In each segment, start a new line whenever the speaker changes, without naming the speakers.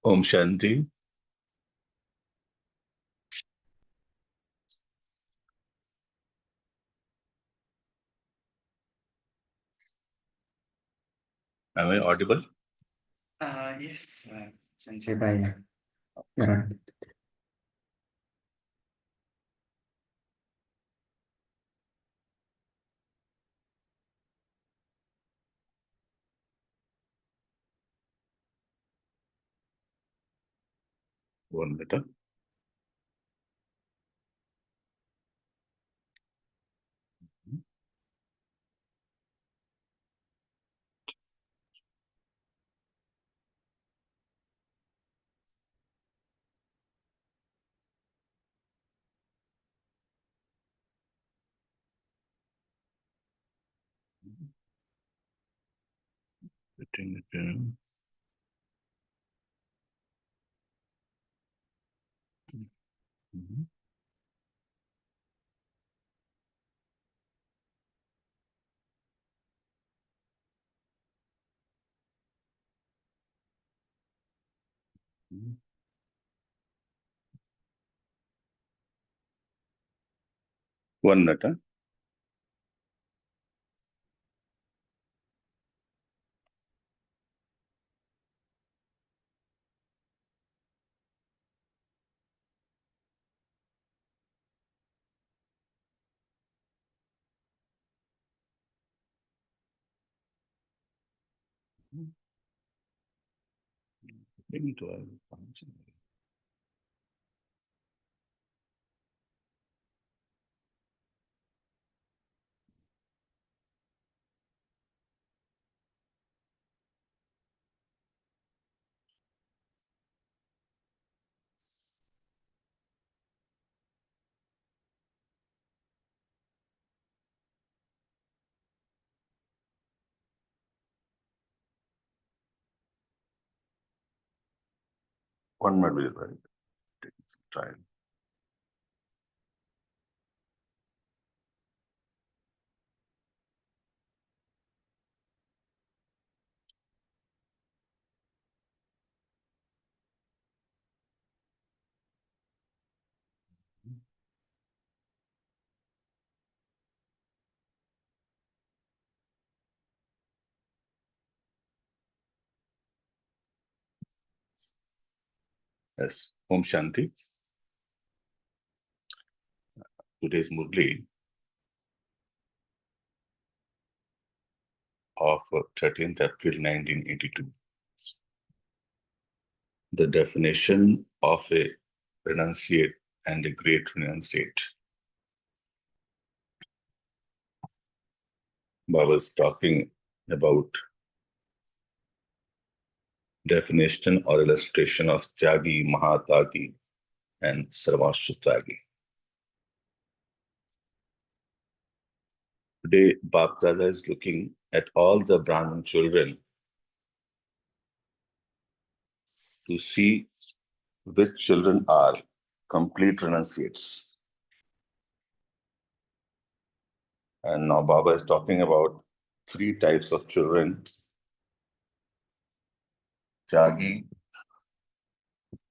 Om Shanti. Am I audible?
Yes, Sanjay Bhai. You're on.
One minute. Putting it in. One minute. One minute, will right? Taking some time. Yes. Om Shanti. Today's Murli of 13th April 1982. The definition of a renunciate and a great renunciate. Baba is talking about definition or illustration of Tyagi, Mahatagi, and Sarvashtragi. Today, Bap Dada is looking at all the Brahmin children to see which children are complete renunciates. And now Baba is talking about three types of children: Tyagi,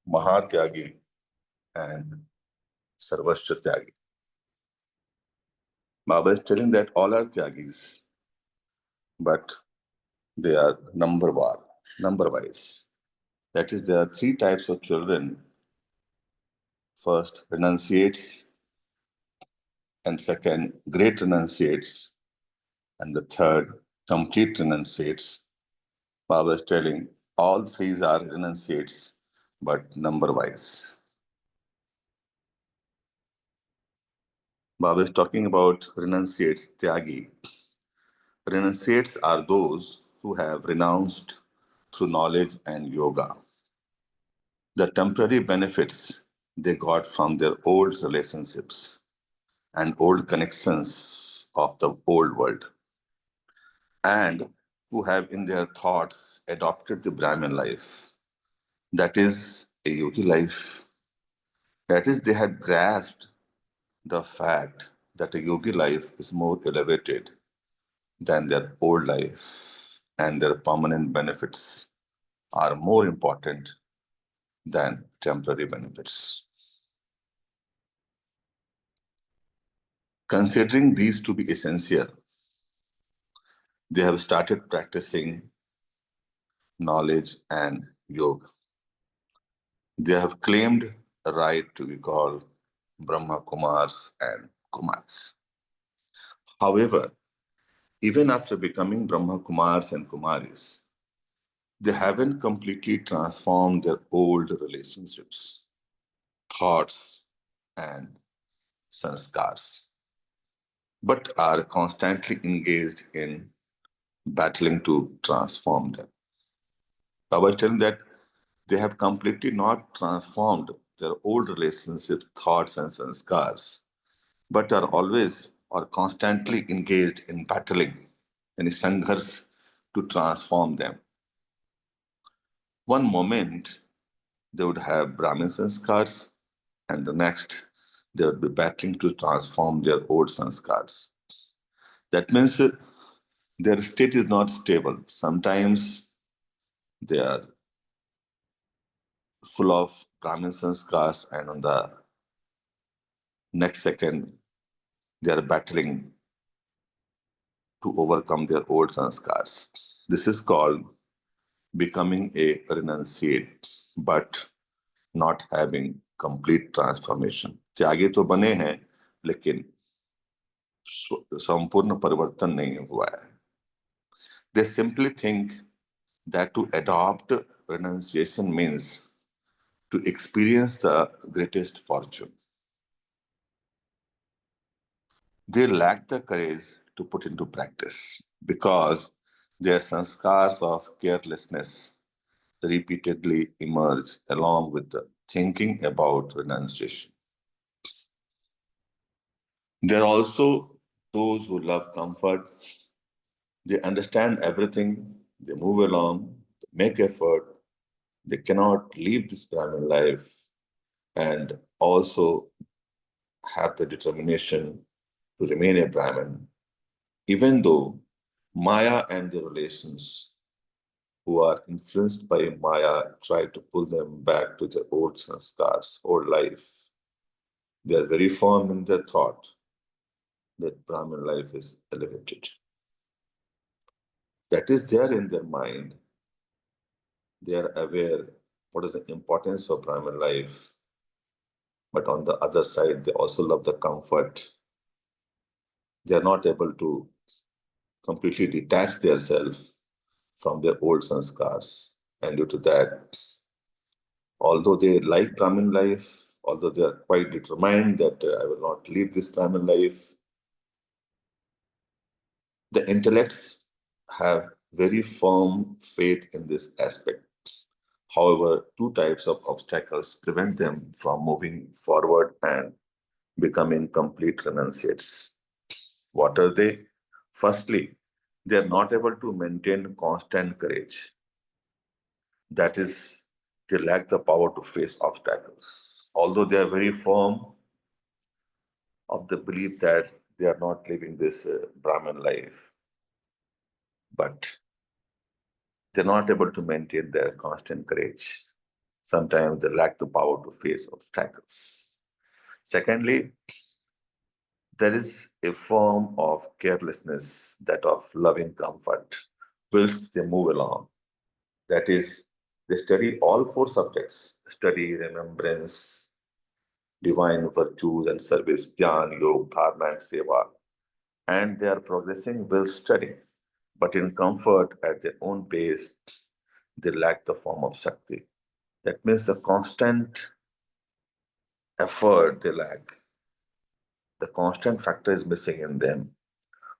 Mahatyagi, and Sarvashtra Tyagi. Baba is telling that all are Tyagis, but they are number-wise. That is, there are three types of children. First, renunciates, and second, great renunciates, and the third, complete renunciates. Baba is telling all three are renunciates, but number-wise. Baba is talking about renunciates, Tyagi. Renunciates are those who have renounced through knowledge and yoga the temporary benefits they got from their old relationships and old connections of the old world, and who have in their thoughts adopted the Brahmin life, that is a yogi life. That is, they had grasped the fact that a yogi life is more elevated than their old life, and their permanent benefits are more important than temporary benefits. Considering these to be essential, they have started practicing knowledge and yoga. They have claimed a right to be called Brahma Kumaris and Kumaris. However, even after becoming Brahma Kumaris and Kumaris, they haven't completely transformed their old relationships, thoughts, and sanskars, but are constantly engaged in battling to transform them. I was telling that they have completely not transformed their old relationships, thoughts, and sanskars, but are always or constantly engaged in battling, in sanghars, to transform them. One moment they would have Brahmin sanskars, and the next they would be battling to transform their old sanskars. That means their state is not stable. Sometimes they are full of Brahmin sanskars, and on the next second they are battling to overcome their old sanskars. This is called becoming a renunciate, but not having complete transformation. त्यागी तो बने हैं, लेकिन संपूर्ण परिवर्तन नहीं हुआ है. They simply think that to adopt renunciation means to experience the greatest fortune. They lack the courage to put into practice because their sanskars of carelessness repeatedly emerge along with the thinking about renunciation. There are also those who love comfort. They understand everything, they move along, they make effort, they cannot leave this Brahmin life, and also have the determination to remain a Brahmin, even though Maya and the relations who are influenced by Maya try to pull them back to their old sanskars, old life. They are very firm in their thought that Brahmin life is elevated. That is there in their mind. They are aware what is the importance of Brahmin life. But on the other side, they also love the comfort. They are not able to completely detach themselves from their old sanskars. And due to that, although they like Brahmin life, although they are quite determined that I will not leave this Brahmin life, the intellects have very firm faith in this aspect. However, two types of obstacles prevent them from moving forward and becoming complete renunciates. What are they? Firstly, they are not able to maintain constant courage. That is, they lack the power to face obstacles. Although they are very firm of the belief that they are not living this Brahmin life, but they're not able to maintain their constant courage. Sometimes they lack the power to face obstacles. Secondly, there is a form of carelessness, that of loving comfort, whilst they move along. That is, they study all four subjects: study, remembrance, divine virtues and service, jnana, yoga, dharma, and seva. And they are progressing while studying, but in comfort at their own pace, they lack the form of Shakti. That means the constant effort they lack. The constant factor is missing in them.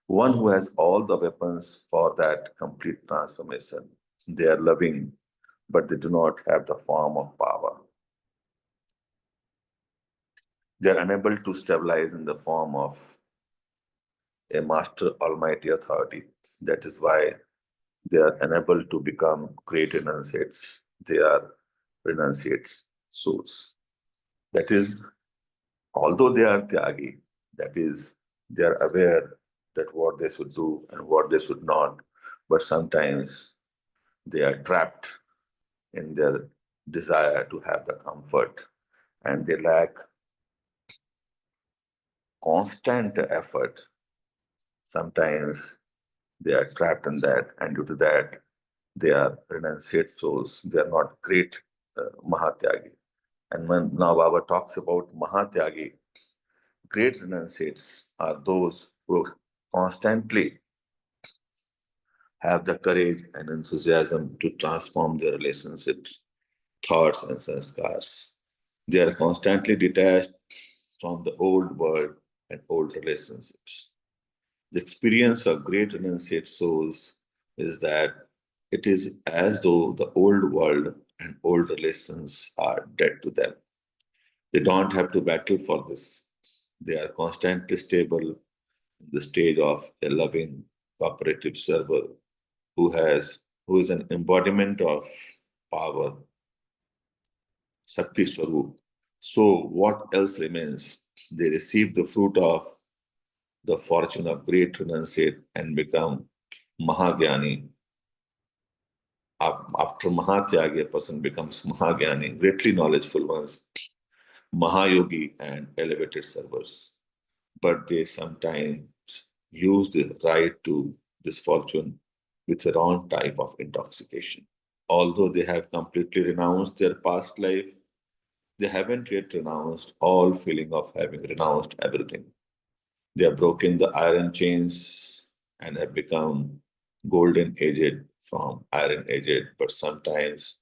One who has all the weapons for that complete transformation. They are loving, but they do not have the form of power. They are unable to stabilize in the form of a master almighty authority. That is why they are unable to become great renunciates. They are renunciates souls. That is, although they are tyagi, that is, they are aware that what they should do and what they should not, but sometimes they are trapped in their desire to have the comfort, and they lack constant effort. Sometimes they are trapped in that, and due to that, they are renunciate souls. They are not great Mahatyagi. And when now Baba talks about Mahatyagi, great renunciates are those who constantly have the courage and enthusiasm to transform their relationships, thoughts, and sanskars. They are constantly detached from the old world and old relationships. The experience of great renunciate souls is that it is as though the old world and old relations are dead to them. They don't have to battle for this. They are constantly stable in the stage of a loving, cooperative server who is an embodiment of power, Shakti Swarup. So what else remains? They receive the fruit of the fortune of great renunciate and become Mahagyani. After Mahatyagi, a person becomes Mahagyani, greatly knowledgeful ones, Mahayogi, and elevated servers. But they sometimes use the right to this fortune with a wrong type of intoxication. Although they have completely renounced their past life, they haven't yet renounced all feeling of having renounced everything. They have broken the iron chains and have become golden aged from iron aged, but sometimes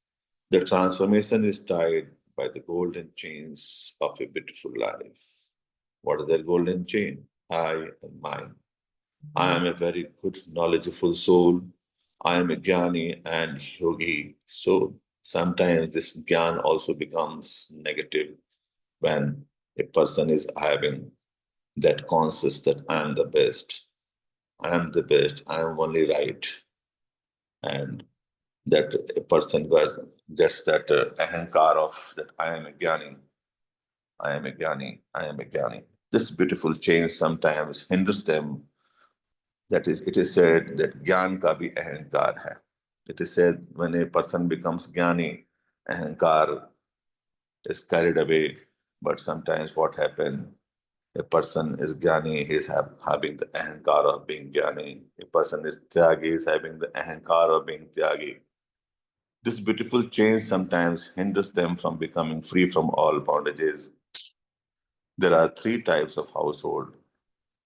the transformation is tied by the golden chains of a beautiful life. What is that golden chain? I and mine. I am a very good, knowledgeable soul. I am a jnani and yogi soul. Sometimes this jnana also becomes negative when a person is having that conscious that I am the best, I am the best, I am only right, and that a person gets that ahankar of that I am a jnani, I am a jnani, I am a jnani. This beautiful change sometimes hinders them. That is, it is said that jnana ka bhi ahankar hai. It is said when a person becomes jnani, ahankar is carried away. But sometimes what happens? A person is jnani, he is having the ahankar of being jnani. A person is tyagi, he is having the ahankar of being tyagi. This beautiful change sometimes hinders them from becoming free from all bondages. There are three types of household.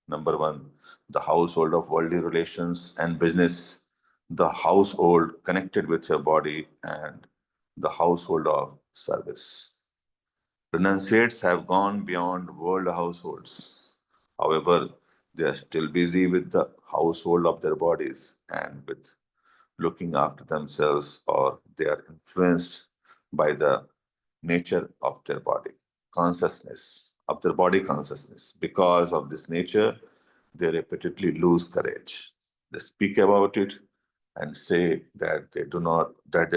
Number one, the household of worldly relations and business, the household connected with your body, and the household of service. Renunciates have gone beyond world households. However, they are still busy with the household of their bodies and with looking after themselves, or they are influenced by the nature of their body, consciousness, of their body consciousness. Because of this nature, they repeatedly lose courage. They speak about it and say that they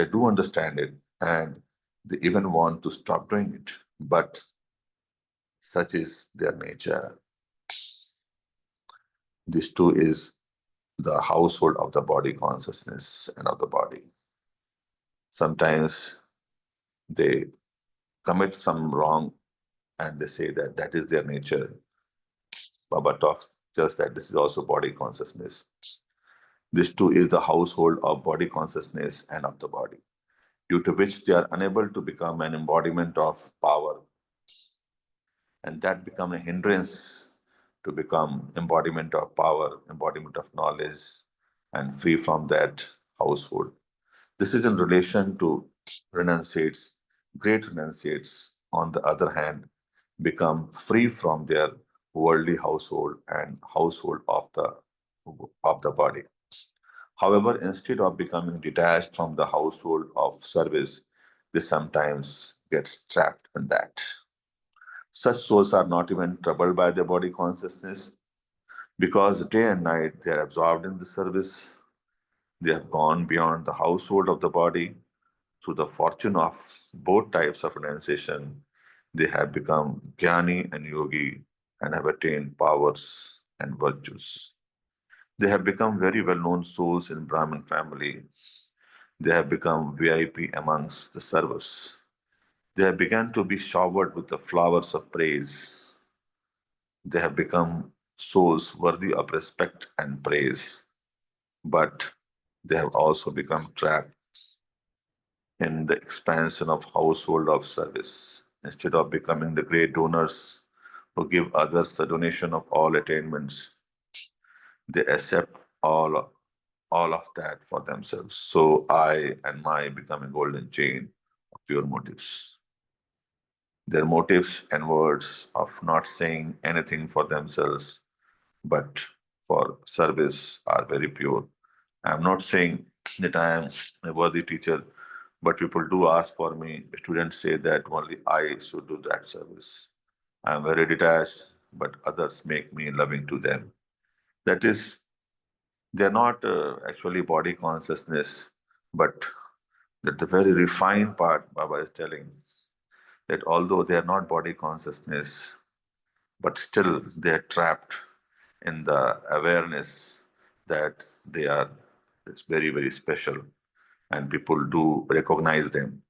do understand it, and they even want to stop doing it. But such is their nature. This too is the household of the body consciousness and of the body. Sometimes they commit some wrong and they say that that is their nature. Baba talks just that this is also body consciousness. This too is the household of body consciousness and of the body, due to which they are unable to become an embodiment of power, and that become a hindrance to become embodiment of power, embodiment of knowledge, and free from that household. This is in relation to renunciates. Great renunciates, on the other hand, become free from their worldly household and household of the body. However, instead of becoming detached from the household of service, they sometimes get trapped in that. Such souls are not even troubled by their body consciousness because day and night they are absorbed in the service. They have gone beyond the household of the body. Through the fortune of both types of renunciation, they have become jnani and yogi and have attained powers and virtues. They have become very well known souls in Brahmin families. They have become VIP amongst the servers. They have begun to be showered with the flowers of praise. They have become souls worthy of respect and praise. But they have also become trapped in the expansion of household of service. Instead of becoming the great donors who give others the donation of all attainments, they accept all of that for themselves. So I and my become a golden chain of pure motives. Their motives and words of not saying anything for themselves, but for service are very pure. I'm not saying that I am a worthy teacher, but people do ask for me. Students say that only I should do that service. I am very detached, but others make me loving to them. That is, they're not actually body consciousness, but that the very refined part Baba is telling that although they are not body consciousness, but still they are trapped in the awareness that they are it's very, very special and people do recognize them.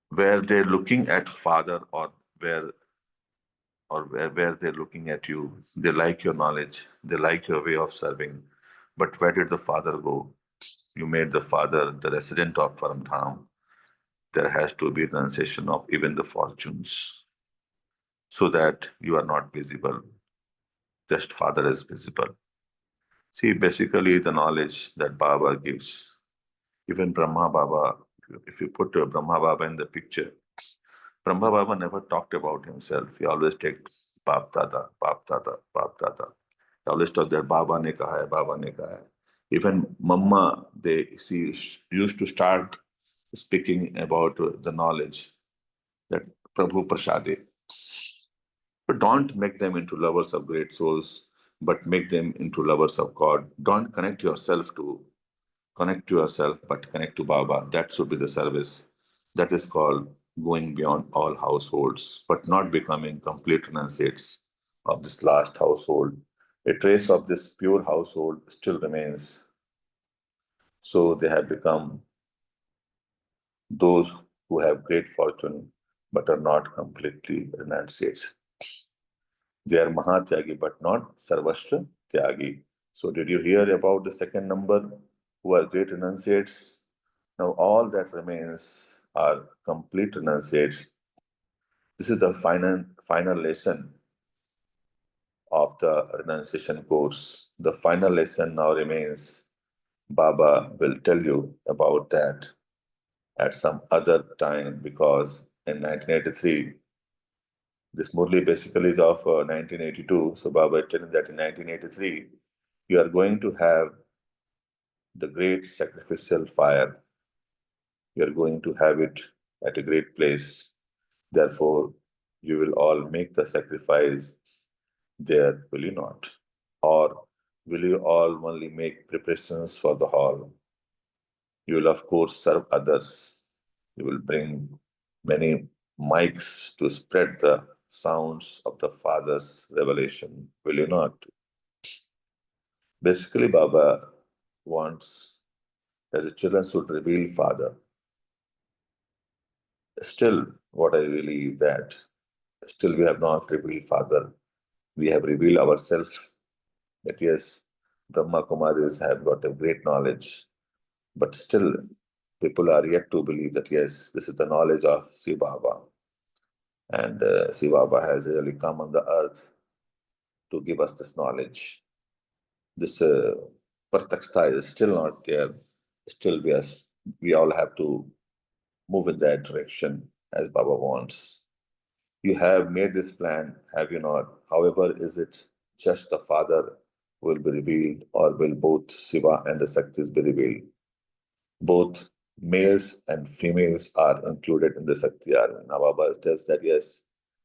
Where they're looking at father where where they're looking at you, they like your knowledge, they like your way of serving. But where did the father go? You made the father the resident of Paramdham. There has to be renunciation of even the fortunes so that you are not visible. Just father is visible. See, basically the knowledge that Baba gives, even Brahma Baba, if you put Brahma Baba in the picture, Brahma Baba never talked about himself. He always take Bap Dada, Bap Dada, Bap Dada. He always talked that Baba ne kaha hai, Baba ne kaha hai. Even Mama, she used to start speaking about the knowledge that Prabhu Prasade. But don't make them into lovers of great souls, but make them into lovers of God. Don't connect to yourself, but connect to Baba. That should be the service. That is called going beyond all households, but not becoming complete renunciates of this last household. A trace of this pure household still remains. So they have become those who have great fortune but are not completely renunciates. They are Mahatyagi but not Sarvashtra Tyagi. So did you hear about the second number who are great renunciates? Now all that remains are complete renunciates. This is the final lesson of the renunciation course. The final lesson now remains. Baba will tell you about that at some other time because in 1983, this Murli basically is of 1982. So Baba is telling that in 1983, you are going to have the great sacrificial fire. You are going to have it at a great place. Therefore, you will all make the sacrifice there, will you not? Or will you all only make preparations for the hall? You will, of course, serve others. You will bring many mics to spread the sounds of the Father's revelation, will you not? Basically, Baba wants that the children should reveal Father. Still, what I believe that still we have not revealed Father. We have revealed ourselves that yes, Brahma Kumaris have got a great knowledge, but still people are yet to believe that yes, this is the knowledge of Shiva Baba. And Shiva Baba has really come on the earth to give us this knowledge. This Pratakshta is still not there. Still, we all have to move in that direction as Baba wants. You have made this plan, have you not? However, is it just the Father will be revealed, or will both Shiva and the Shaktis be revealed? Both males and females are included in the Shakti army. Now, Baba tells that yes,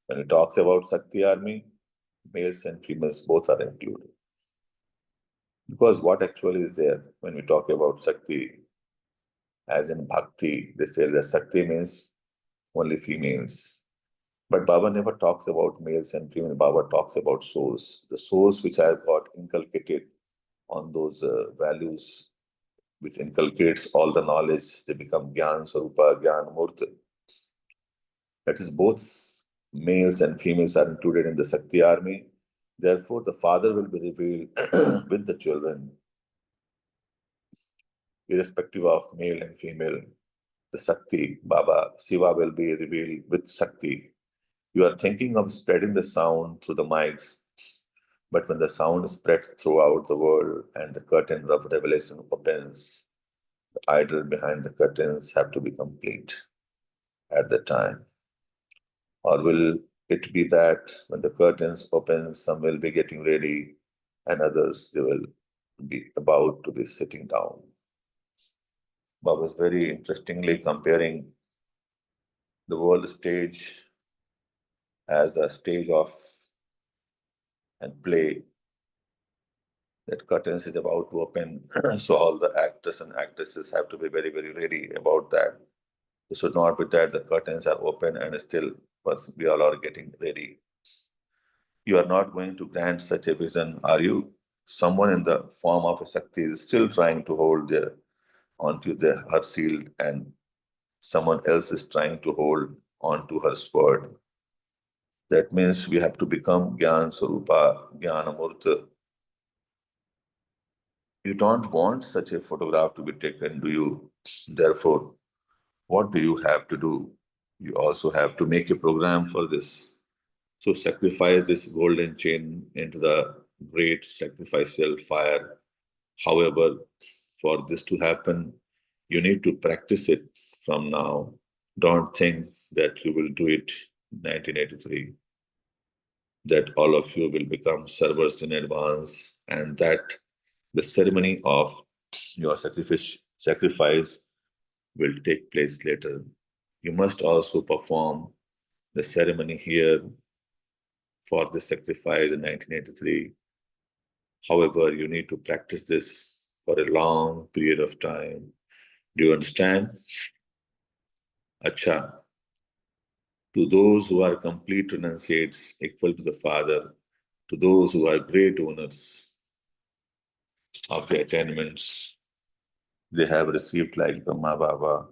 when he talks about Shakti army, males and females both are included. Because what actually is there when we talk about Shakti, as in Bhakti, they say that Shakti means only females. But Baba never talks about males and females. Baba talks about souls, the souls which have got inculcated on those values which inculcates all the knowledge, they become Gyan Sarupa, Gyan Murta. That is, both males and females are included in the Shakti army. Therefore, the father will be revealed with the children, irrespective of male and female. The Shakti, Baba, Shiva will be revealed with Shakti. You are thinking of spreading the sound through the mics, but when the sound spreads throughout the world and the curtain of revelation opens, the idol behind the curtains have to be complete at the time. Or will it be that when the curtains open, some will be getting ready and others they will be about to be sitting down? Baba was very interestingly comparing the world stage as a stage of and play. That curtains is about to open, so all the actors and actresses have to be very, very ready about that. It should not be that the curtains are open and still we all are getting ready. You are not going to grant such a vision, are you? Someone in the form of a Shakti is still trying to hold onto her shield, and someone else is trying to hold onto her sword. That means we have to become Gyan Sarupa, Jnana Murta. You don't want such a photograph to be taken, do you? Therefore, what do you have to do? You also have to make a program for this. So sacrifice this golden chain into the great sacrificial fire. However, for this to happen, you need to practice it from now. Don't think that you will do it in 1983, that all of you will become servers in advance, and that the ceremony of your sacrifice will take place later. You must also perform the ceremony here for the sacrifice in 1983. However, you need to practice this for a long period of time. Do you understand? Acha. To those who are complete renunciates, equal to the Father, to those who are great owners of the attainments, they have received like Brahma Baba,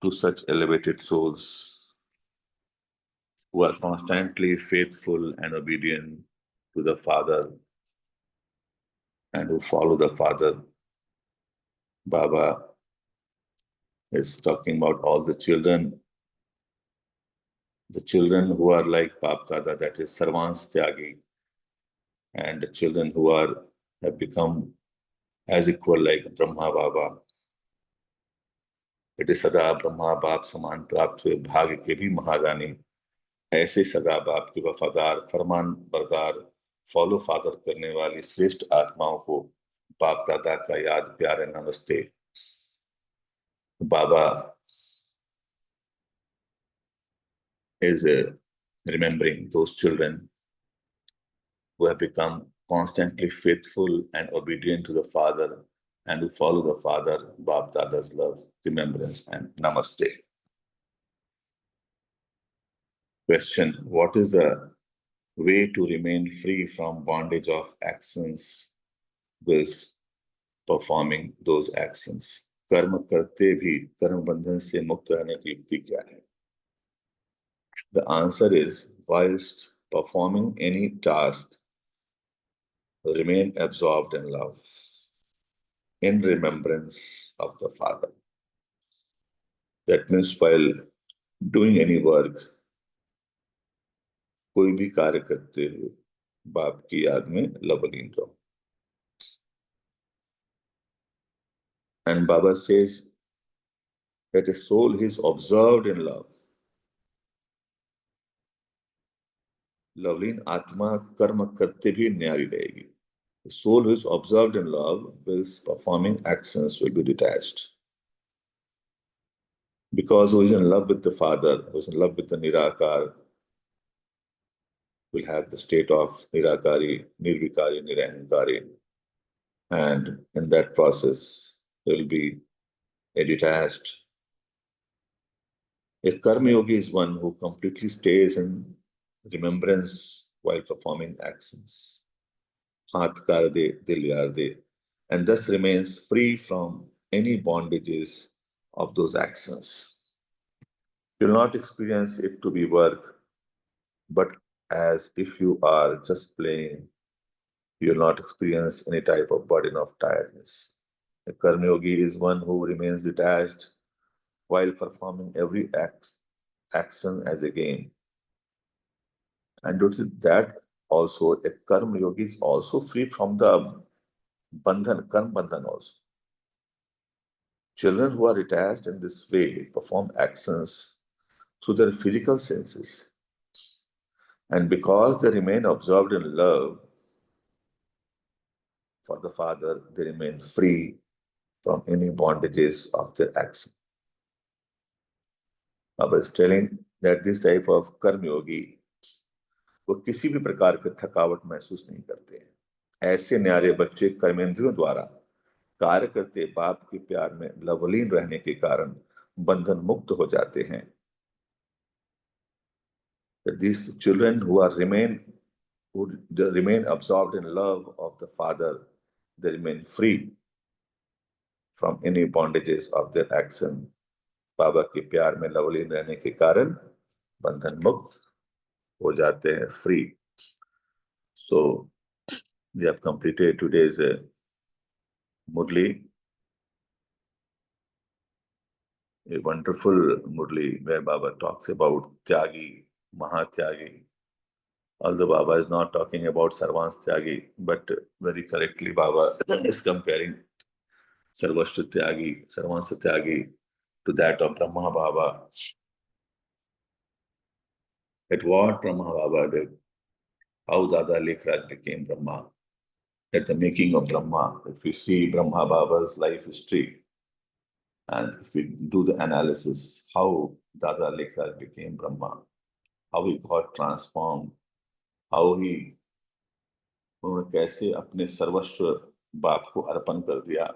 to such elevated souls who are constantly faithful and obedient to the Father and who follow the Father. Baba is talking about all the children who are like Bap Dada, that is Sarvans Tyagi, and the children who have become as equal like Brahma Baba. It is Sada Brahma Bap Saman Prapt हुए भाग्य के भी महादानी, ऐसे सदा बाप के वफादार फरमान बरदार फॉलो फादर करने वाली श्रेष्ठ आत्माओं को बाप दादा का याद प्यार नमस्ते. Baba is remembering those children who have become constantly faithful and obedient to the Father and who follow the Father, Bap Dada's love, remembrance, and namaste. Question: what is the way to remain free from bondage of actions with performing those actions? कर्म करते भी कर्म बंधन से मुक्त रहने की युक्ति क्या है? The answer is, whilst performing any task, remain absorbed in love, in remembrance of the Father. That means while doing any work, कोई भी कार्य करते हुए बाप की याद में लवलीन रहो. And Baba says that a soul is observed in love. Lovleen आत्मा कर्म करते भी न्यारी रहेगी. The soul who is observed in love, whilst performing actions, will be detached. Because who is in love with the Father, who is in love with the Nirakar, will have the state of Nirakari, Nirvikari, Nirahankari. And in that process, there will be a detached. A karma yogi is one who completely stays in remembrance while performing actions. Haath kar de, dil yaar de, and thus remains free from any bondages of those actions. You will not experience it to be work, but as if you are just playing. You will not experience any type of burden of tiredness. A karma yogi is one who remains detached while performing every action as a game. And due to that, also a karma yogi is also free from the karma bandhan also. Children who are detached in this way perform actions through their physical senses. And because they remain absorbed in love for the Father, they remain free from any bondages of their action. Baba is telling that this type of कर्म योगी वो किसी भी प्रकार की थकावट महसूस नहीं करते हैं। ऐसे न्यारे बच्चे कर्मेंद्रियों द्वारा कार्य करते बाप के प्यार में लवलीन रहने के कारण बंधन मुक्त हो जाते हैं। These children who remain absorbed in love of the Father, they remain free from any bondages of their action. बाबा के प्यार में लवलीन रहने के कारण बंधन मुक्त हो जाते हैं, free. So we have completed today's Murli, a wonderful Murli where Baba talks about Tyagi, Mahatyagi. Although Baba is not talking about Sarvans Tyagi, but very correctly Baba is comparing Sarvashtra Tyagi, Sarvansa Tyagi to that of Brahma Baba. At what Brahma Baba did, how Dada Lekhraj became Brahma, at the making of Brahma. If we see Brahma Baba's life history, and if we do the analysis, how Dada Lekhraj became Brahma, how he got transformed, how he उन्होंने कैसे अपने सर्वस्व बाप को अर्पण कर दिया.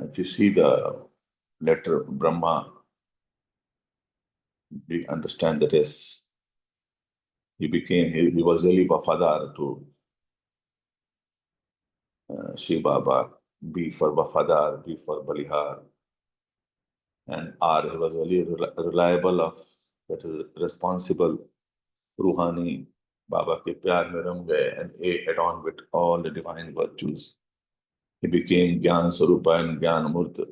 If you see the letter Brahma, we understand that is he was really Wafadar to Shiv Baba, B for Wafadar, B for Balihar, and R, he was really reliable of, that is responsible, Ruhani, Baba ke pyar mein ram gaye, and A adorned with all the divine virtues. He became Gyan Sarupa and Gyan Murta.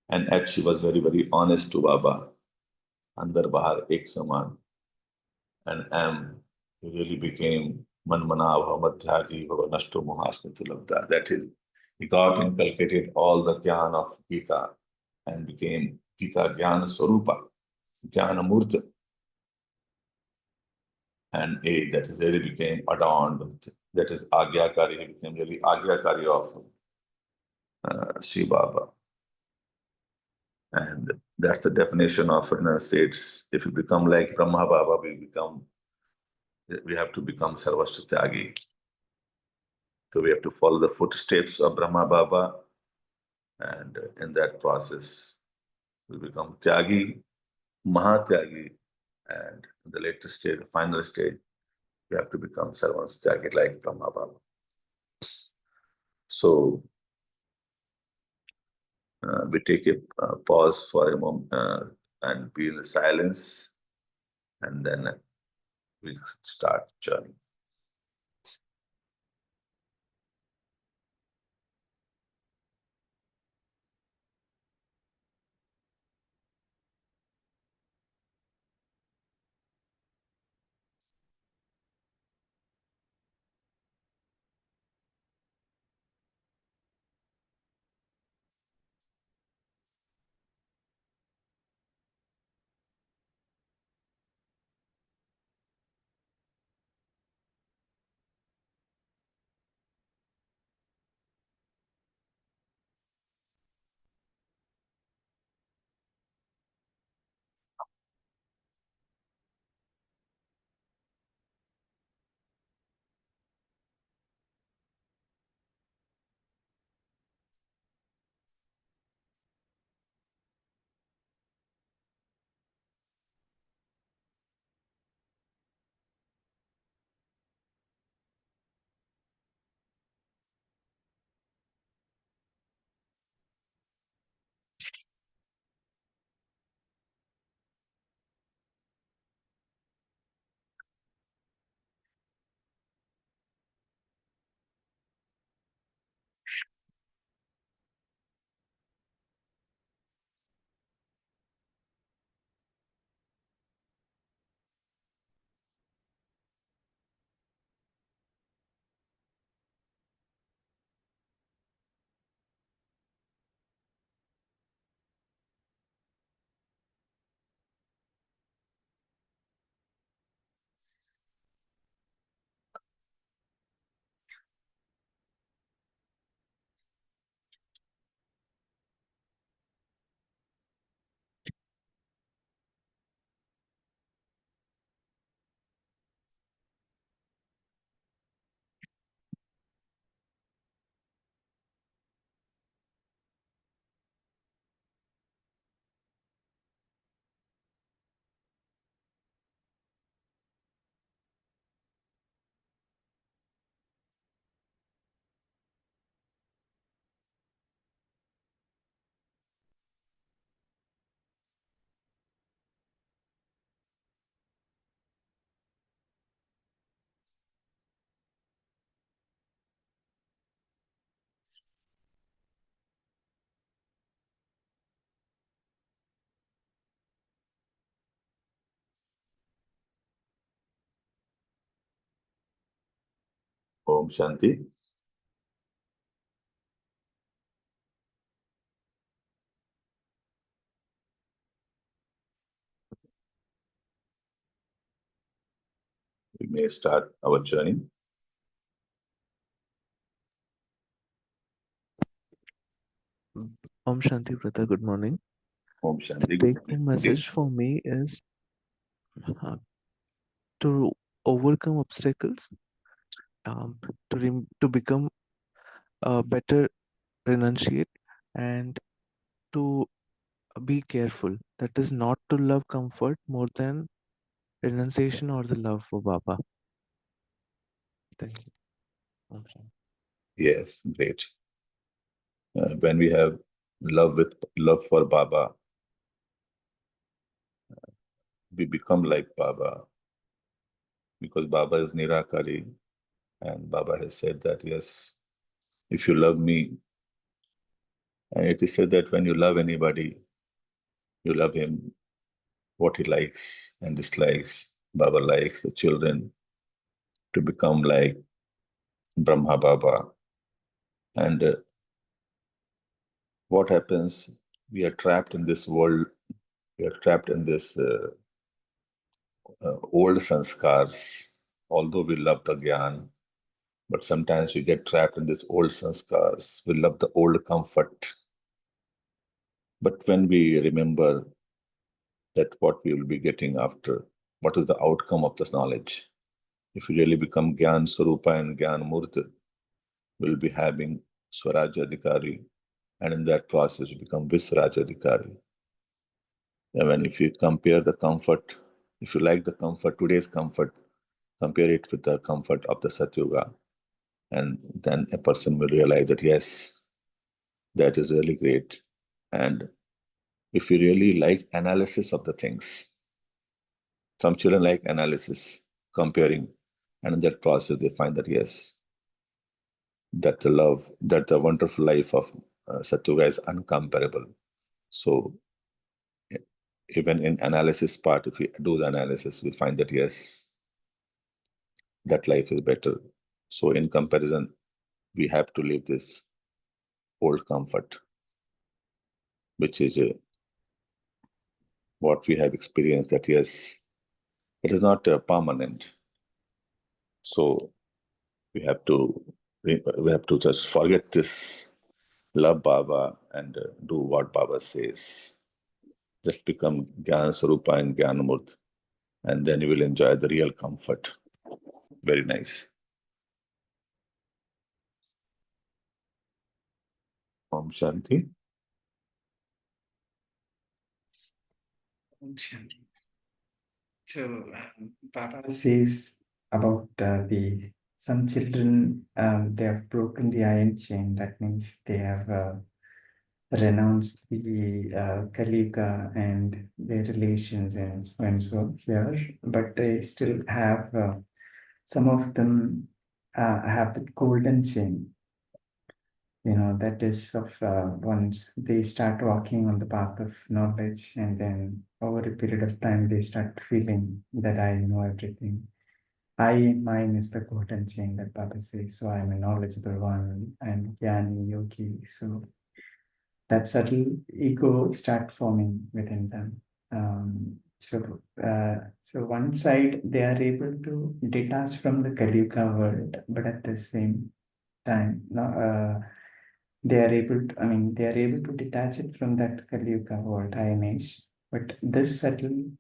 And H, he was very, very honest to Baba. Andar Bahar Ek Saman. And M, he really became Manmana Bhamadhyaji Bhavanashto Mohasmiti Labda. That is, he got inculcated all the Gyan of Gita and became Gita Jnana Swarupa, Jnana Murta. And A, that is really became adorned, that is Agyakari, he became really Agyakari of Shiva Baba. And that's the definition of renunciates. If you become like Brahma Baba, we have to become Sarvashtra Tyagi. So we have to follow the footsteps of Brahma Baba, and in that process, we become Tyagi, Mahatyagi, and in the latest stage, the final stage, we have to become Sarvashtra Tyagi like Brahma Baba. So we take a pause for a moment and be in the silence, and then we start journey. Om Shanti. We may start our journey.
Om Shanti, brother. Good morning.
Om
The
Shanti.
take-home message for me is to overcome obstacles, to become a better renunciate, and to be careful. That is not to love comfort more than renunciation or the love for Baba. Thank you. Om Shanti.
Yes, great. When we have love for Baba, we become like Baba, because Baba is Nirakari, and Baba has said that, yes, if you love me, and it is said that when you love anybody, you love him what he likes and dislikes. Baba likes the children to become like Brahma Baba. And what happens? We are trapped in this world, we are trapped in this old sanskars. Although we love the Gyan, but sometimes we get trapped in this old sanskars. We love the old comfort. But when we remember that what we will be getting after, what is the outcome of this knowledge? If we really become Gyan Swarupa and Gyan Murti, we'll be having Swarajya Adhikari, and in that process we become Visrajya Adhikari. And when if you compare the comfort, if you like the comfort, today's comfort, compare it with the comfort of the Satyuga, and then a person will realize that yes, that is really great. And if you really like analysis of the things, some children like analysis, comparing, and in that process they find that yes, that the love, that the wonderful life of Satyuga is uncomparable. So even in analysis part, if we do the analysis, we find that yes, that life is better. So in comparison, we have to leave this old comfort, which is what we have experienced, that yes, it is not permanent. So we have to just forget this, love Baba, and do what Baba says. Just become Gyan Sarupa and Gyanamurt, and then you will enjoy the real comfort. Very nice. Om Shanti.
Om Shanti. So, Baba says about some children, they have broken the iron chain. That means they have renounced the Kali Yuga and their relations and so here, but they still have some of them have the golden chain. That is of once they start walking on the path of knowledge, and then over a period of time, they start feeling that I know everything. Mine is the golden chain that Baba says. So I'm a knowledgeable one. I'm Jnani Yogi. So that subtle ego start forming within them. So one side they are able to detach from the Kali Yuga world, but at the same time, they are able to, they are able to detach it from that Kali Yuga world, Inish. But this subtle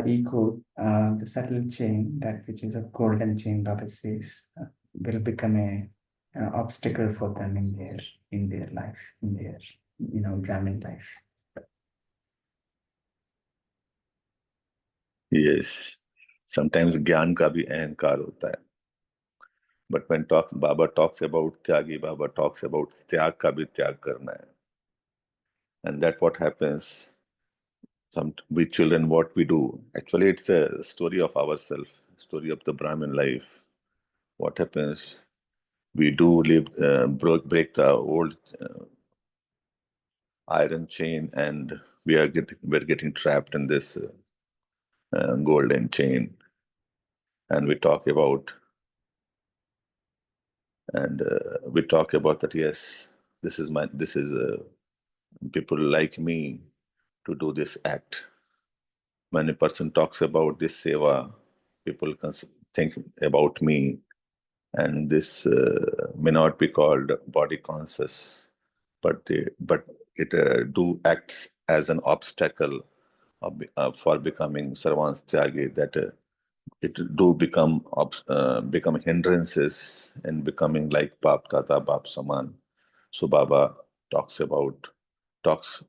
ego, the subtle chain, that which is a golden chain, Baba says, will become a obstacle for them in their life, in their Brahmin life.
Yes. Sometimes ज्ञान का भी अहंकार होता है. But when Baba talks about Tyagi, Baba talks about त्याग का भी त्याग करना है. And that what happens, we children, what we do. Actually, it's a story of ourselves, story of the Brahmin life. What happens, we do live, break the old iron chain, and we're getting trapped in this golden chain. And we talk about And we talk about that, yes, this is people like me to do this act. When a person talks about this seva, people think about me, and this may not be called body conscious, but it do acts as an obstacle for becoming sarvans tyagi, that it do become hindrances in becoming like Bap Tata Bap Saman. So Baba talks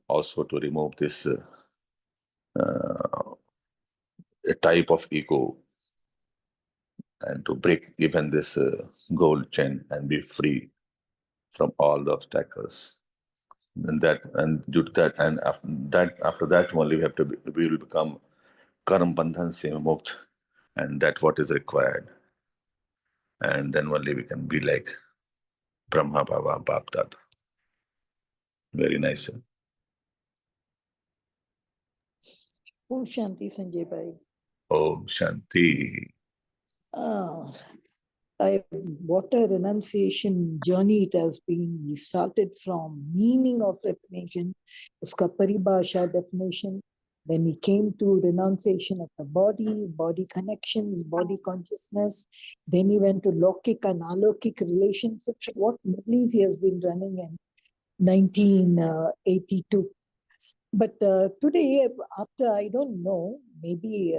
also to remove this a type of ego, and to break even this gold chain and be free from all the obstacles. And due to that, and after that only we will become karm bandhan se mukt, and that's what is required. And then only we can be like Brahma Baba Bap Dada. Very nice.
Om Shanti, Sanjay Bhai.
Om Shanti.
Ah, what a renunciation journey it has been. We started from meaning of definition, uska paribhasha definition. Then we came to renunciation of the body connections, body consciousness. Then he went to Lokik and Alokik relationships, what Murli's he has been running in 1982. But today, after, I don't know, maybe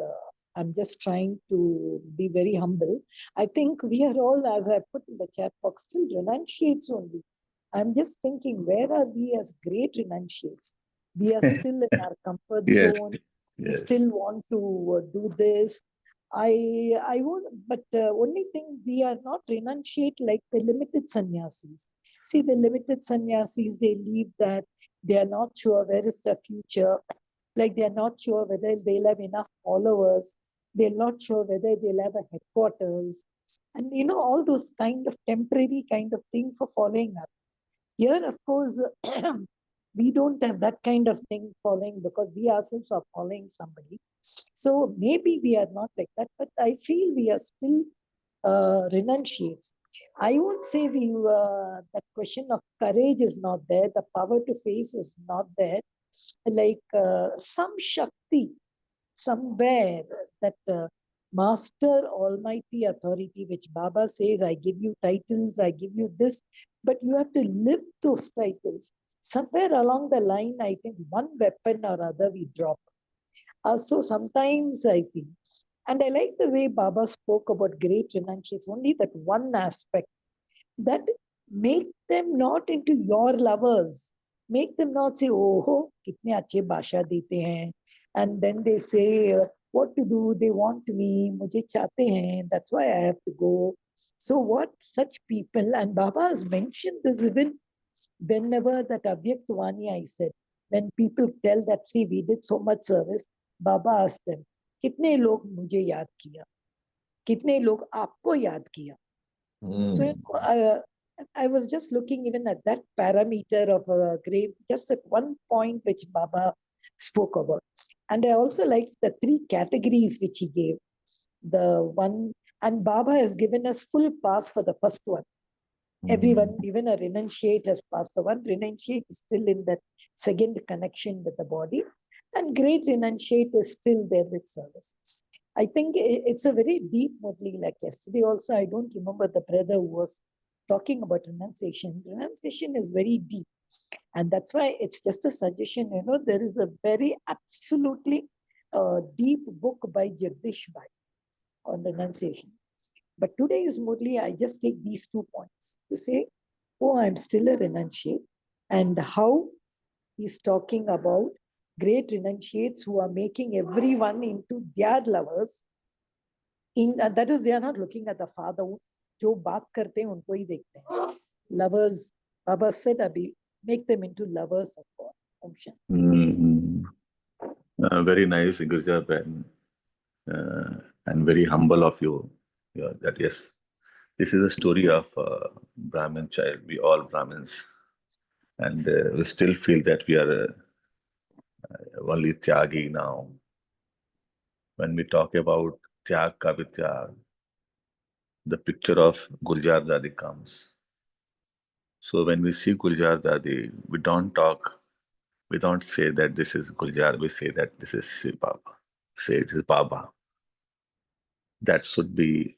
I'm just trying to be very humble. I think we are all, as I put in the chat box, still renunciates only. I'm just thinking, where are we as great renunciates? We are still in our comfort
Yes.
zone. We
Yes.
still want to do this. I won't, but only thing, we are not renunciate like the limited sannyasis. See, the limited sannyasis, they leave that. They are not sure where is the future. Like they are not sure whether they'll have enough followers. They're not sure whether they'll have a headquarters. And all those kind of temporary kind of thing for following up. Here, of course, we don't have that kind of thing following, because we ourselves are following somebody. So maybe we are not like that, but I feel we are still renunciates. I won't say that question of courage is not there, the power to face is not there. Like some Shakti somewhere, that master almighty authority, which Baba says, I give you titles, I give you this, but you have to live those titles. Somewhere along the line, I think one weapon or other we drop. So sometimes I think, and I like the way Baba spoke about great renunciates, only that one aspect, that make them not into your lovers. Make them not say, oh, kitne achhe bhasha dete hain. And then they say, what to do, they want me, mujhe chahte hain, that's why I have to go. So what such people, and Baba has mentioned this even whenever that Avyaktvani I said, when people tell that, see, we did so much service, Baba asked them, kitne log mujhe yaad kiya? Kitne log aapko yaad kiya? So I was just looking even at that parameter of a grave, just at one point which Baba spoke about. And I also liked the three categories which he gave. The one, and Baba has given us full pass for the first one. Everyone, even a renunciate has passed the one. Renunciate is still in that second connection with the body. And great renunciate is still there with service. I think it's a very deep Murli. Like yesterday also, I don't remember the brother who was talking about renunciation. Renunciation is very deep. And that's why it's just a suggestion. There is a very absolutely deep book by Jagdish Bhai on renunciation. But today's Murli, I just take these 2 points to say, oh, I'm still a renunciate, and how he's talking about great renunciates who are making everyone into their lovers. That is, they are not looking at the father. जो बात करते हैं उनको ही देखते हैं. Lovers, Baba said, Abhi, make them into lovers of God. Om Shanti.
Very nice, Gurja, and very humble of you. Yeah, that yes, this is a story of Brahmin child. We all Brahmins, and we still feel that we are only Tyagi now. When we talk about Tyag ka Vityag, the picture of Guljar Dadi comes. So when we see Guljar Dadi, we don't say that this is Guljar, we say that this is Shiv Baba. Say it is Baba. That should be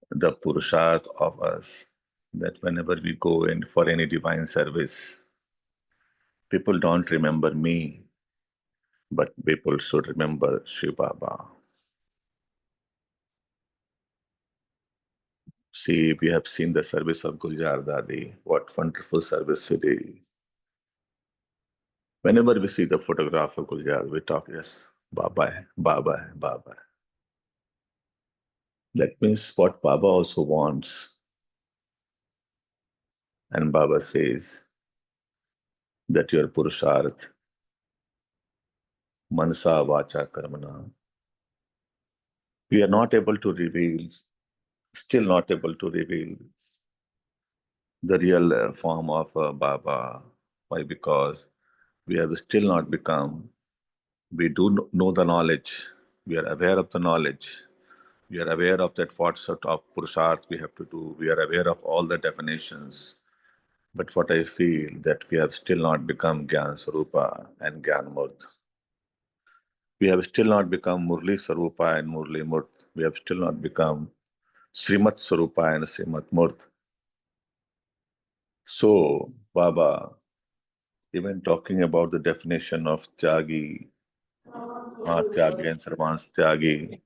the Purusharth of us, that whenever we go in for any divine service, people don't remember me, but people should remember Shiv Baba. See, we have seen the service of Guljar Dadi. What wonderful service it is. Whenever we see the photograph of Guljar, we talk, yes, Baba hai, Baba hai, Baba hai. That means what Baba also wants. And Baba says that your Purusharth, Manasa Vacha Karmana, we are not able to reveal, still not able to reveal the real form of Baba. Why? Because we have still not become, we do know the knowledge, we are aware of the knowledge, we are aware of that what sort of Purusharth we have to do, we are aware of all the definitions. But what I feel that we have still not become Gyan Sarupa and Gyan Murti. We have still not become Murli Sarupa and Murli Murti. We have still not become Srimat Sarupa and Srimat Murti. So, Baba, even talking about the definition of Tyagi, Mahatyagi and Sarvans Tyagi,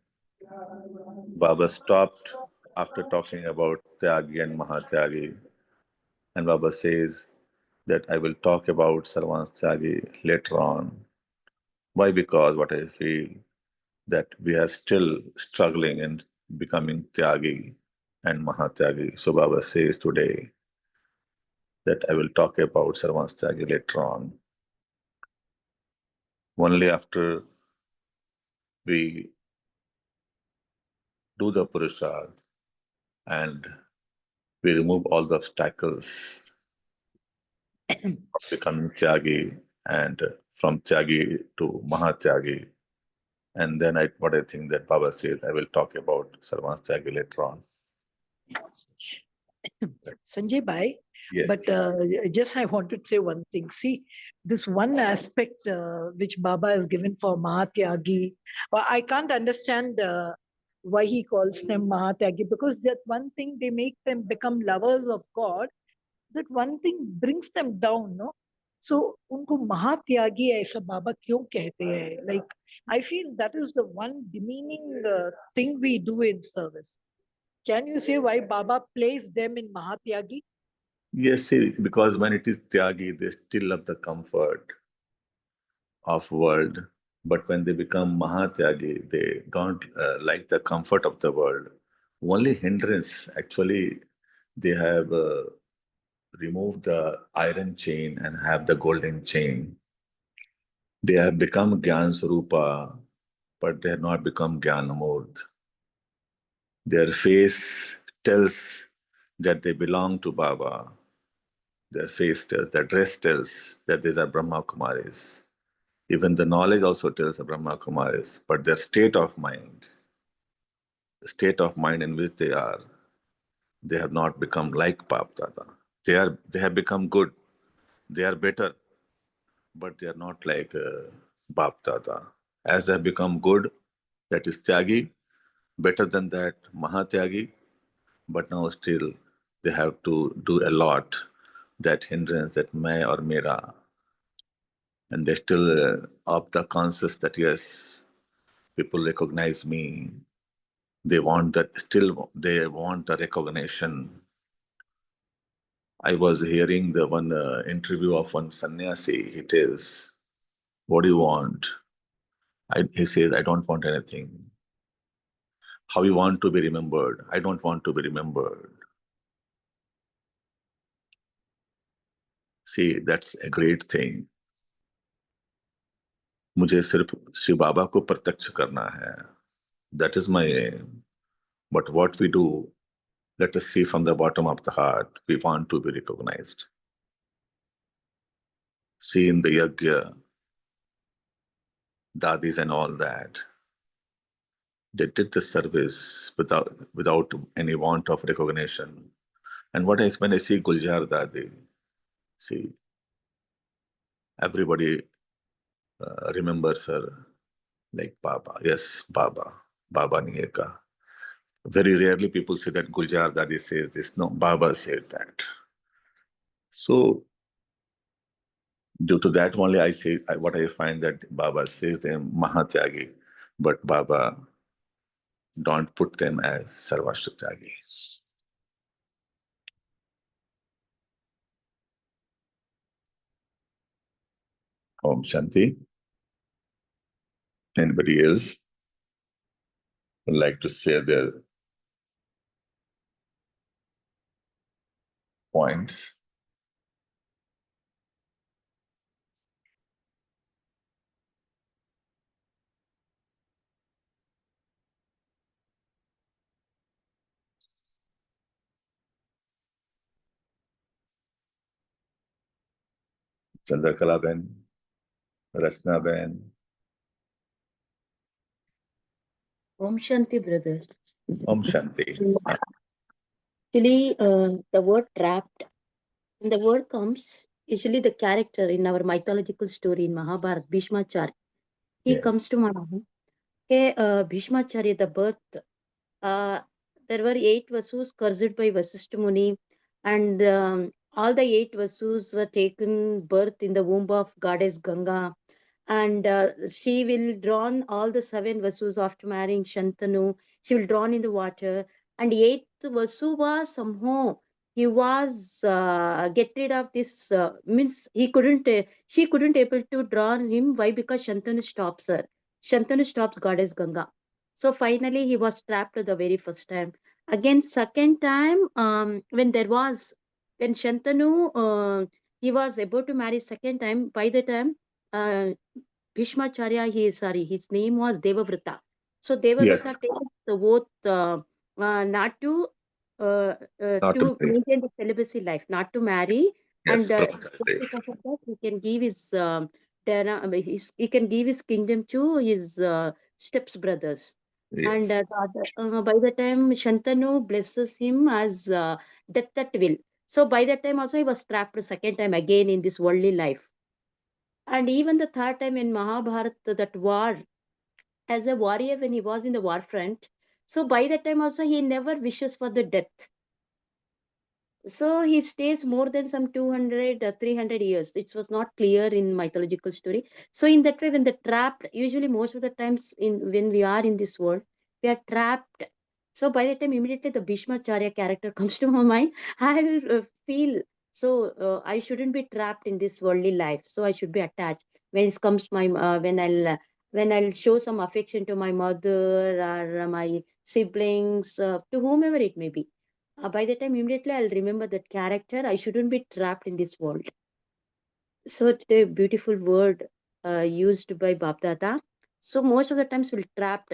Baba stopped after talking about Tyagi and Mahatyagi. And Baba says that I will talk about Sarvans Tyagi later on. Why? Because what I feel that we are still struggling in becoming Tyagi and Mahatyagi. So Baba says today that I will talk about Sarvans Tyagi later on. Only after we do the Purusharth and we remove all the obstacles of becoming Tyagi and from Tyagi to Mahatyagi. And then what I think that Baba says, I will talk about Sarvans Tyagi later on.
Sanjay Bhai,
Yes.
but just I want to say one thing. See, this one aspect which Baba has given for Mahatyagi, I can't understand why he calls them Mahatyagi, because that one thing they make them become lovers of God, that one thing brings them down, no? So उनको महात्यागी ऐसा बाबा क्यों कहते हैं? Like I feel that is the one demeaning thing we do in service. Can you say why Baba placed them in Mahatyagi?
Yes, see, because when it is Tyagi, they still love the comfort of world. But when they become Mahatyagi, they don't like the comfort of the world. Only hindrance, actually, they have removed the iron chain and have the golden chain. They have become Gyan Sarupa, but they have not become Gyan Murti. Their face tells that they belong to Baba. Their face tells, their dress tells that these are Brahma Kumaris. Even the knowledge also tells the Brahma Kumaris, but their state of mind, the state of mind in which they have not become like Bap Dada. They have become good, they are better, but they are not like Bap Dada. As they have become good, that is Tyagi, better than that, Mahatyagi, but now still they have to do a lot, that hindrance, that may or mera, and they still of the conscious that yes, people recognize me. They want that, still they want the recognition. I was hearing the one interview of one sannyasi. He tells, what do you want? He says, I don't want anything. How you want to be remembered? I don't want to be remembered. See, that's a great thing. मुझे सिर्फ श्री बाबा को प्रत्यक्ष करना है. That is my aim. But what we do, let us see from the bottom of the heart, we want to be recognized. See in the yajna, dadis and all that, They did the service without any want of recognition. And when I see Guljar Dadi, see, everybody remembers her like Baba. Yes, Baba. Baba Niyeka. Very rarely people say that Guljar Dadi says this. No, Baba says that. So due to that only I say what I find that Baba says them Mahatyagi, but Baba don't put them as Sarvashtratyagi. Om Shanti. Anybody else would like to share their points? Chandrakala Ben, Rachna Ben.
Om Shanti, brother.
Om Shanti.
Actually, the word trapped, when the word comes, usually the character in our mythological story in Mahabharata, Bhishmacharya, he
Yes.
comes to my mind. Okay, Bhishmacharya, the birth, uh, there were 8 Vasus cursed by Vasishtha Muni, and all the 8 Vasus were taken birth in the womb of goddess Ganga. And she will drown all the 7 Vasus after marrying Shantanu. She will drown in the water. And 8th Vasu was somehow, he was get rid of this, means he couldn't, she couldn't able to drown him. Why? Because Shantanu stops her. Shantanu stops goddess Ganga. So finally he was trapped the very first time. Again, second time, when Shantanu, he was about to marry second time, by the time, uh, Bhishmacharya, his name was Devavrata. So
Yes.
Devavrata takes the oath not
Not to
to
marry.
maintain the celibacy life, not to marry,
Yes,
and just
brahmachari.
because of that, he can give his he can give his kingdom to his steps brothers. And
Yes.
by the time Shantanu blesses him as death at will. So by that time also he was trapped a second time again in this worldly life. And even the third time in Mahabharata, that war, as a warrior, when he was in the war front, so by that time also he never wishes for the death. So he stays more than some 200 300 years. It was not clear in mythological story. So in that way, when the trapped, usually most of the times in when we are in this world, we are trapped. So by the time immediately the Bhishmacharya character comes to my mind, I will feel, so I shouldn't be trapped in this worldly life. So I should be attached. When it comes my when I'll show some affection to my mother or my siblings, to whomever it may be, by the time immediately I'll remember that character. I shouldn't be trapped in this world. So it's a beautiful word used by Bapdada. So most of the times we're trapped.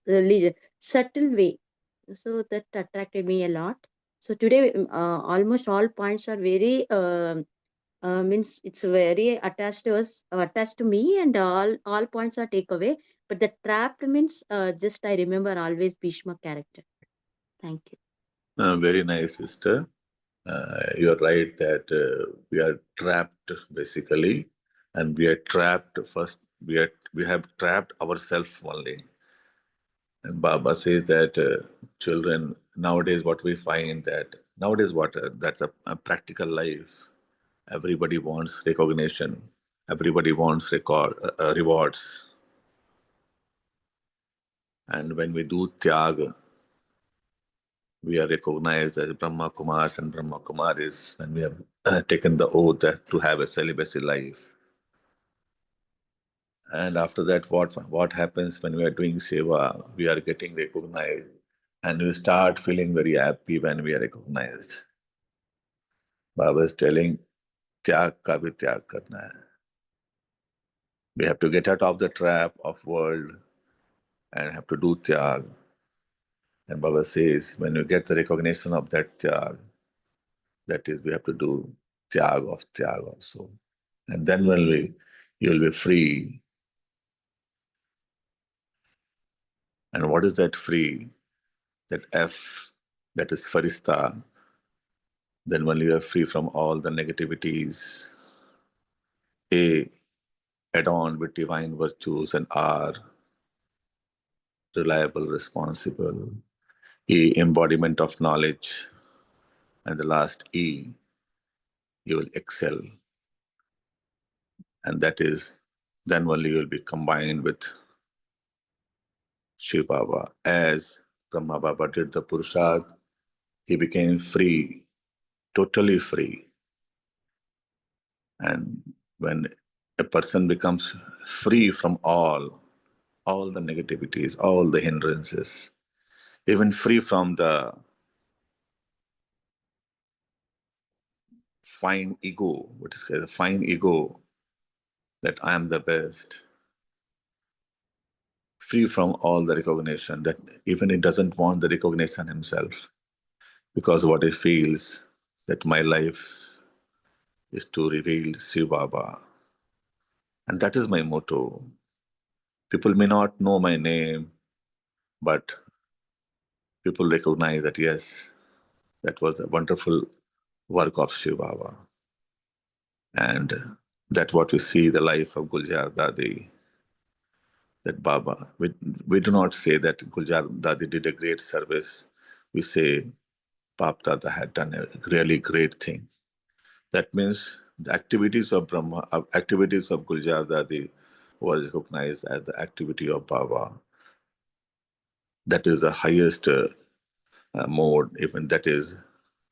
Really subtle way. So that attracted me a lot. So today, almost all points are very means it's very attached to us, attached to me, and all points are takeaway. But the trapped means just I remember always Bhishma character. Thank you.
Very nice, sister. You're right that we are trapped basically, and we are trapped first. We have trapped ourselves only. And Baba says that children nowadays, what we find that nowadays, what that's a practical life. Everybody wants recognition. Everybody wants rewards. And when we do tyag, we are recognized as Brahma Kumaris and Brahma Kumaris when we have taken the oath to have a celibacy life. And after that, what happens when we are doing seva? We are getting recognized, and we start feeling very happy when we are recognized. Baba is telling, त्याग का भी त्याग करना है. We have to get out of the trap of world and have to do tyag. And Baba says, when you get the recognition of that tyag, that is, we have to do tyag of tyag also. And then you will be free. And what is that free? That F, that is farista. Then when you are free from all the negativities, A, adorned with divine virtues, and R, reliable, responsible, E, embodiment of knowledge, and the last E, you will excel. And that is, then only you will be combined with Shiv Baba. As Brahma Baba did the Purushad, he became free, totally free. And when a person becomes free from all the negativities, all the hindrances, even free from the fine ego, what is called the fine ego, that I am the best, free from all the recognition, that even he doesn't want the recognition himself, because what he feels, that my life is to reveal Shiv Baba. And that is my motto. People may not know my name, but people recognize that, yes, that was a wonderful work of Shiv Baba. And that's what we see the life of Guljar Dadi, that Baba. We do not say that Guljar Dadi did a great service. We say Bap Dada had done a really great thing. That means the activities of activities of Guljar Dadi was recognized as the activity of Baba. That is the highest mode, even that is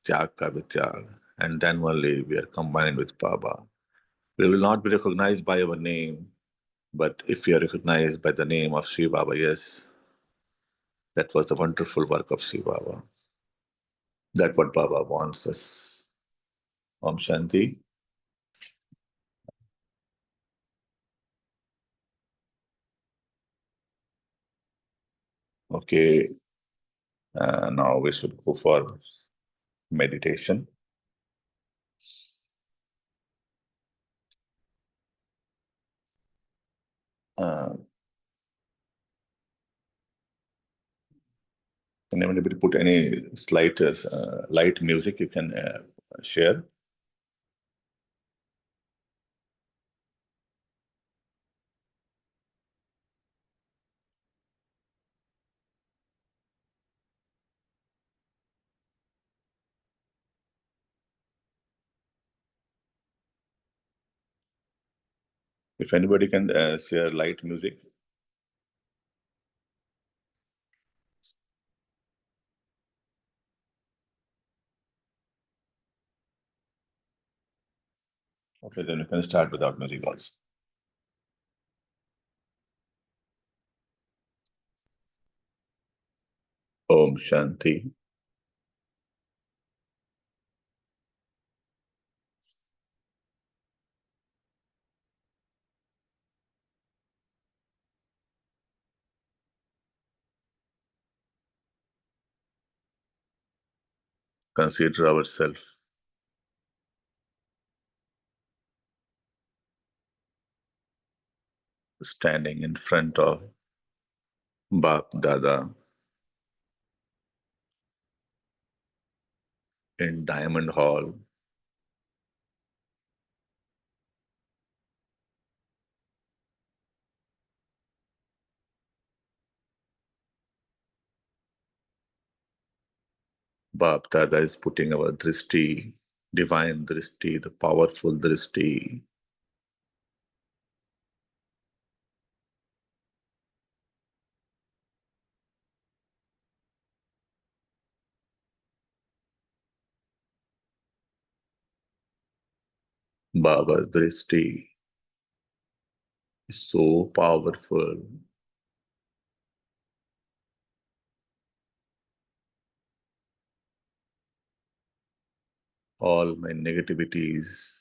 Tyag ka Vityag. And then only we are combined with Baba. We will not be recognized by our name, but if we are recognized by the name of Shiv Baba, yes, that was the wonderful work of Shiv Baba. That's what Baba wants us. Om Shanti. Okay, now we should go for meditation. Can anybody put any slight light music you can share? If anybody can share light music. Okay, then you can start without music also. Om Shanti. Consider ourselves standing in front of Bap Dada in Diamond Hall. Bap Dada is putting our drishti, divine drishti, the powerful drishti. Baba's drishti is so powerful. All my negativities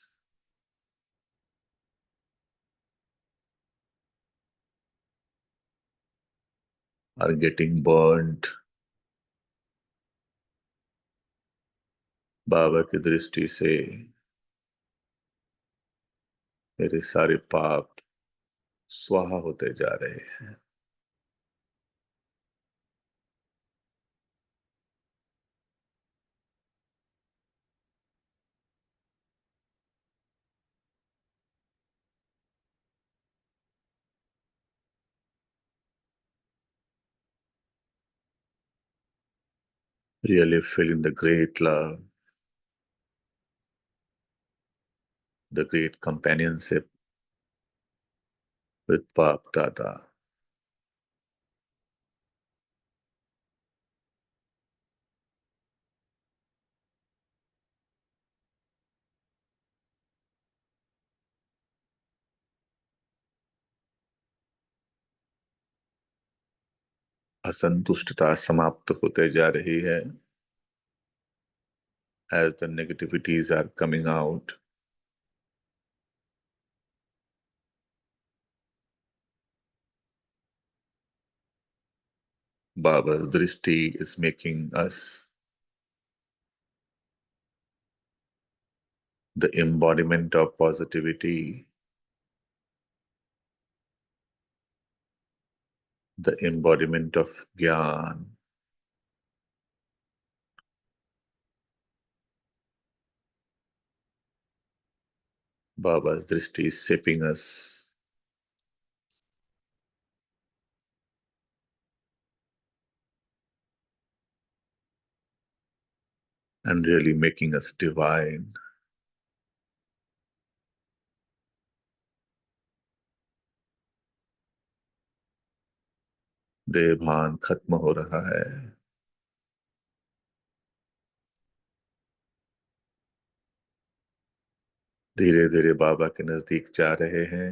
are getting burnt. बाबा की दृष्टि से मेरे सारे पाप स्वाहा होते जा रहे हैं. Really feeling the great love, the great companionship with Bap Dada. असंतुष्टता समाप्त होते जा रही है. As the negativities are coming out, Baba's drishti is making us the embodiment of positivity, the embodiment of Gyan, Baba's drishti is shaping us and really making us divine. देह भान खत्म हो रहा है. धीरे धीरे बाबा के नजदीक जा रहे हैं.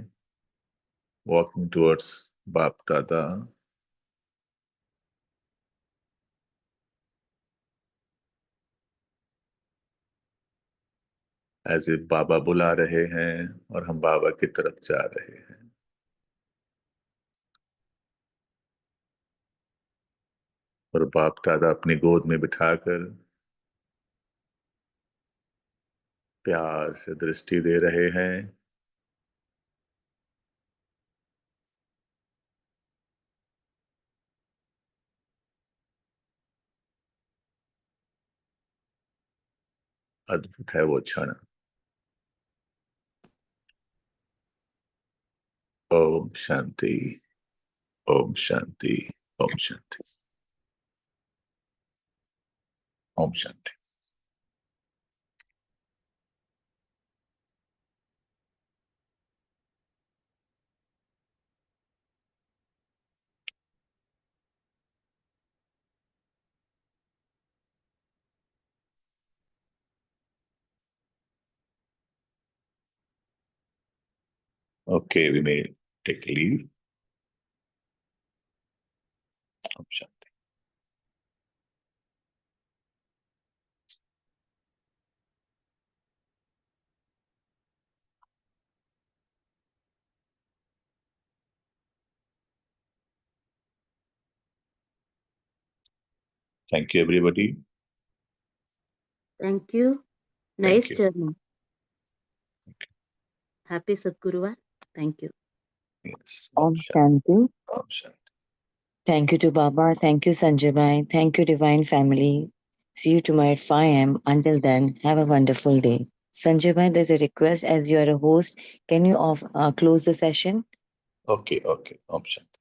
Walking towards Bap Dada. As if बाबा बुला रहे हैं और हम बाबा की तरफ जा रहे हैं. और बाप दादा अपनी गोद में बिठाकर प्यार से दृष्टि दे रहे हैं. अद्भुत है वो क्षण. Om Shanti, Om Shanti, Om Shanti, Om Shanti. Okay, we may take leave. Om Shanti. Thank you, everybody.
Thank you.
Thank
Nice
you.
journey. Happy Sadguruvar. Thank you.
Yes.
Om Shanti.
Om Shanti.
Thank you to Baba. Thank you, Sanjay Bhai. Thank you, Divine Family. See you tomorrow at 5 a.m. Until then, have a wonderful day. Sanjay Bhai, there's a request as you are a host. Can you close the session?
Okay, okay. Om Shanti.